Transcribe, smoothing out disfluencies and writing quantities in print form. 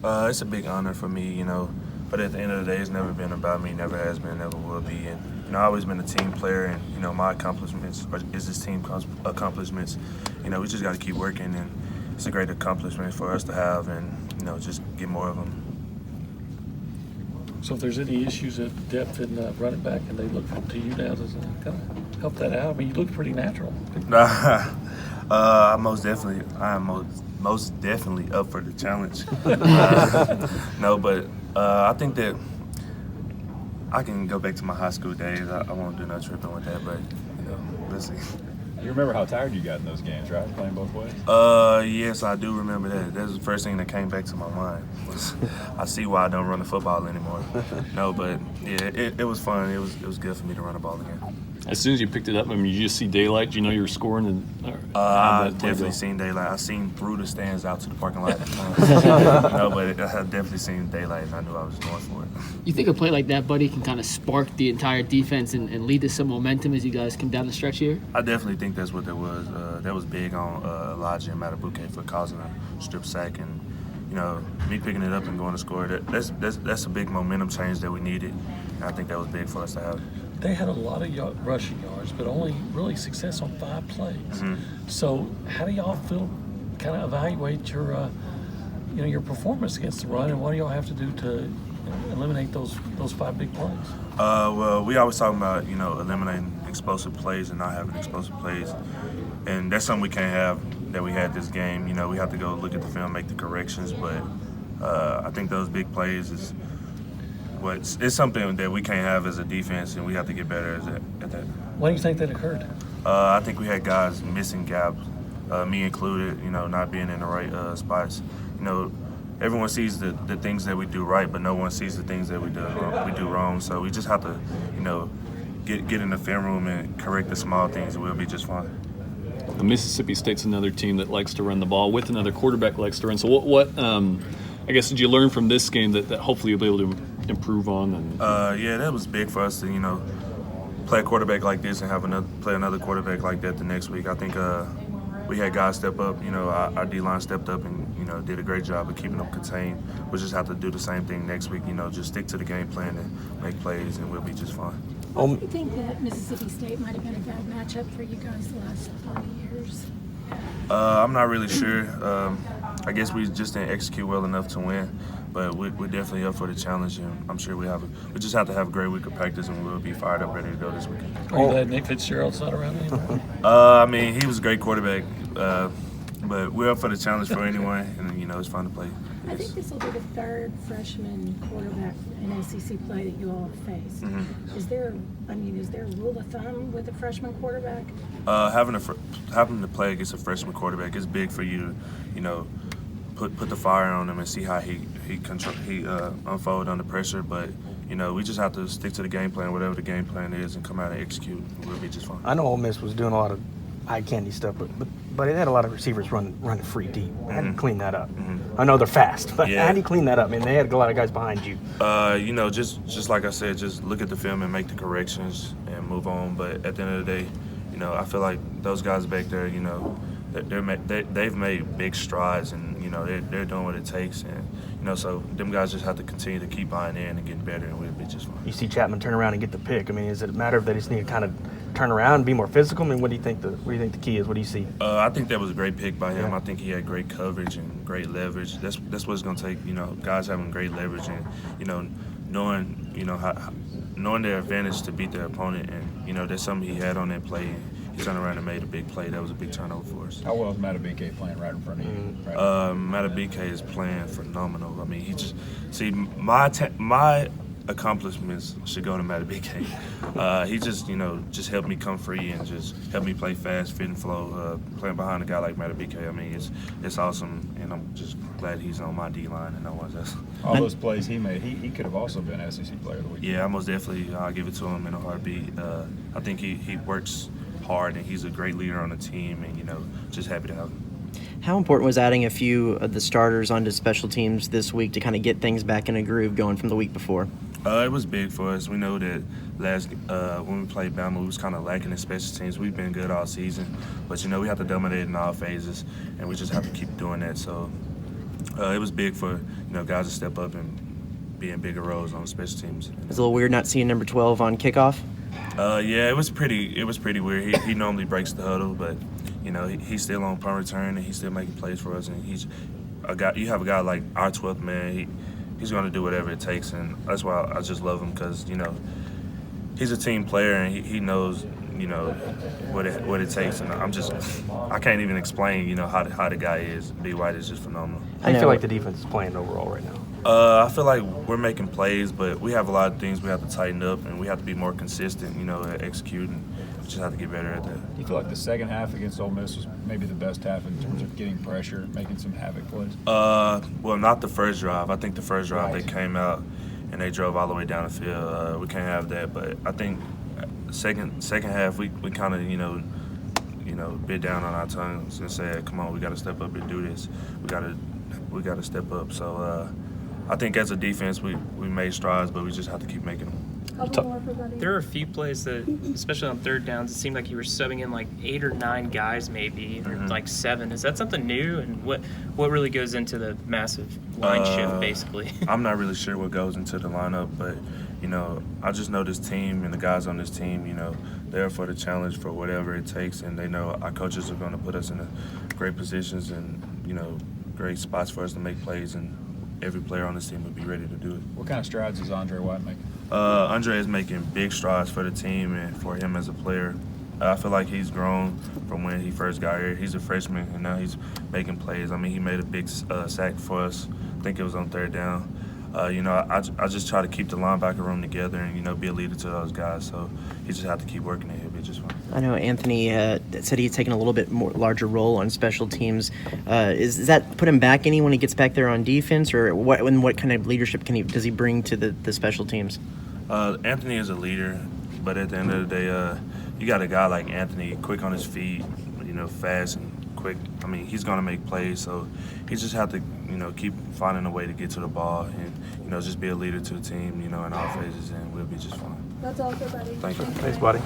It's a big honor for me, but at the end of the day, it's never been about me, never has been, never will be. And, I've always been a team player, and, my accomplishments is this team's accomplishments. We just got to keep working, and it's a great accomplishment for us to have, and, just get more of them. So if there's any issues at depth in running back and they look to you now to kind of help that out, I mean, you look pretty natural. I am most definitely up for the challenge. No, but I think that I can go back to my high school days. I won't do no tripping with that, but we'll see. You remember how tired you got in those games, right? Playing both ways? Yes, I do remember that. That's the first thing that came back to my mind. I see why I don't run the football anymore. No, but yeah, it was fun. It was good for me to run the ball again. As soon as you picked it up, I mean, you just see daylight. Do you know you were scoring? I definitely seen daylight. I seen through the stands out to the parking lot. No, but I had definitely seen daylight, and I knew I was going for it. You think a play like that, buddy, can kind of spark the entire defense and lead to some momentum as you guys come down the stretch here? I definitely think that's what that was. That was big on Elijah and Matabuke for causing a strip sack, and me picking it up and going to score. That's a big momentum change that we needed, and I think that was big for us to have. They had a lot of rushing yards, but only really success on 5 plays. Mm-hmm. So how do y'all feel? Kind of evaluate your, your performance against the run, and what do y'all have to do to eliminate those 5 big plays? Well, we always talk about eliminating explosive plays and not having explosive plays, and that's something we can't have that we had this game. We have to go look at the film, make the corrections, but I think those big plays is. It's something that we can't have as a defense, and we have to get better at that. Why do you think that occurred? I think we had guys missing gaps, me included, not being in the right spots. Everyone sees the things that we do right, but no one sees the things that we do wrong. So we just have to, get in the film room and correct the small things, and we'll be just fine. The Mississippi State's another team that likes to run the ball with another quarterback likes to run. So what I guess, did you learn from this game that hopefully you'll be able to improve on? And yeah, that was big for us to, play a quarterback like this and play another quarterback like that the next week. I think we had guys step up. Our D-line stepped up and, did a great job of keeping them contained. We'll just have to do the same thing next week, just stick to the game plan and make plays, and we'll be just fine. Do you think that Mississippi State might have been a bad matchup for you guys the last 30 years? I'm not really sure. I guess we just didn't execute well enough to win, but we're definitely up for the challenge, and I'm sure we just have to have a great week of practice, and we'll be fired up, ready to go this weekend. Are you glad Nick Fitzgerald's not around anymore? I mean, he was a great quarterback, but we're up for the challenge for anyone, and it's fun to play. I think this will be the 3rd freshman quarterback in ACC play that you all have faced. Mm-hmm. Is there a rule of thumb with a freshman quarterback? Having to play against a freshman quarterback is big for you to, put the fire on him and see how he unfold under pressure. But we just have to stick to the game plan, whatever the game plan is, and come out and execute. We'll be just fine. I know Ole Miss was doing a lot of eye candy stuff, but it had a lot of receivers running free deep. How do you clean that up? I know they're fast, but how do you clean that up? I mean, they had a lot of guys behind you. Just like I said, just look at the film and make the corrections and move on. But at the end of the day, I feel like those guys back there, they've made big strides, and they're doing what it takes, and so them guys just have to continue to keep buying in and getting better, and we'll be just fine. You see Chapman turn around and get the pick. I mean, is it a matter of they just need to kind of turn around and be more physical? I mean, what do you think the key is? What do you see? I think that was a great pick by him. Yeah. I think he had great coverage and great leverage. That's what it's gonna take. Guys having great leverage and knowing their advantage to beat their opponent, and that's something he had on that play. He turned around and made a big play. That was a big turnover for us. How well is Matabike playing right in front of you? Matabike is playing phenomenal. I mean, he just my accomplishments should go to Matabike. He just helped me come free and just helped me play fast, fit and flow. Playing behind a guy like Matabike, I mean, it's awesome, and I'm just glad he's on my D-line and no one else. All those plays he made, he could have also been SEC Player of the Week. Yeah, I most definitely I'll give it to him in a heartbeat. I think he works hard, and he's a great leader on the team, and just happy to have him. How important was adding a few of the starters onto special teams this week to kind of get things back in a groove going from the week before? It was big for us. We know that when we played Bama, we was kind of lacking in special teams. We've been good all season, but we have to dominate in all phases, and we just have to keep doing that. So it was big for you know, guys to step up and be in bigger roles on special teams. It's a little weird not seeing number 12 on kickoff. Yeah, it was pretty weird. He normally breaks the huddle, but you know he's still on punt return and he's still making plays for us. And he's a guy. You have a guy like our 12th man. He's going to do whatever it takes, and that's why I just love him because you know he's a team player and he knows you know what it takes. And I can't even explain you know how the guy is. B. White is just phenomenal. I feel like the defense is playing overall right now. I feel like we're making plays, but we have a lot of things we have to tighten up, and we have to be more consistent, you know, at executing. We just have to get better at that. Do you feel like the second half against Ole Miss was maybe the best half in terms of getting pressure, making some havoc plays? Well, not the first drive. I think the first drive Right. they came out and they drove all the way down the field. We can't have that, but I think second half we kind of you know bit down on our tongues and said, "Come on, we got to step up and do this. We got to step up." So. I think as a defense, we made strides, but we just have to keep making them. Couple more for Buddy. There were a few plays that, especially on third downs, it seemed like you were subbing in like 8 or 9 guys, maybe, or like 7. Is that something new? And what really goes into the massive line shift, basically? I'm not really sure what goes into the lineup, but you know, I just know this team and the guys on this team. You know, they're for the challenge for whatever it takes, and they know our coaches are going to put us in great positions and you know, great spots for us to make plays and. Every player on this team would be ready to do it. What kind of strides is Andre White making? Andre is making big strides for the team and for him as a player. I feel like he's grown from when he first got here. He's a freshman, and now he's making plays. I mean, he made a big sack for us. I think it was on third down. You know, I just try to keep the linebacker room together and, you know, be a leader to those guys. So he just have to keep working it. He'll be just fine. I know Anthony said he's taken a little bit more larger role on special teams. Does that put him back any when he gets back there on defense, or what kind of leadership does he bring to the special teams? Anthony is a leader, but at the end of the day, you got a guy like Anthony, quick on his feet, you know, fast and quick. I mean, he's going to make plays, so he just have to, you know, keep finding a way to get to the ball and, you know, just be a leader to the team, you know, in all phases, and we'll be just fine. That's all for Buddy. Thank you. Thanks, buddy.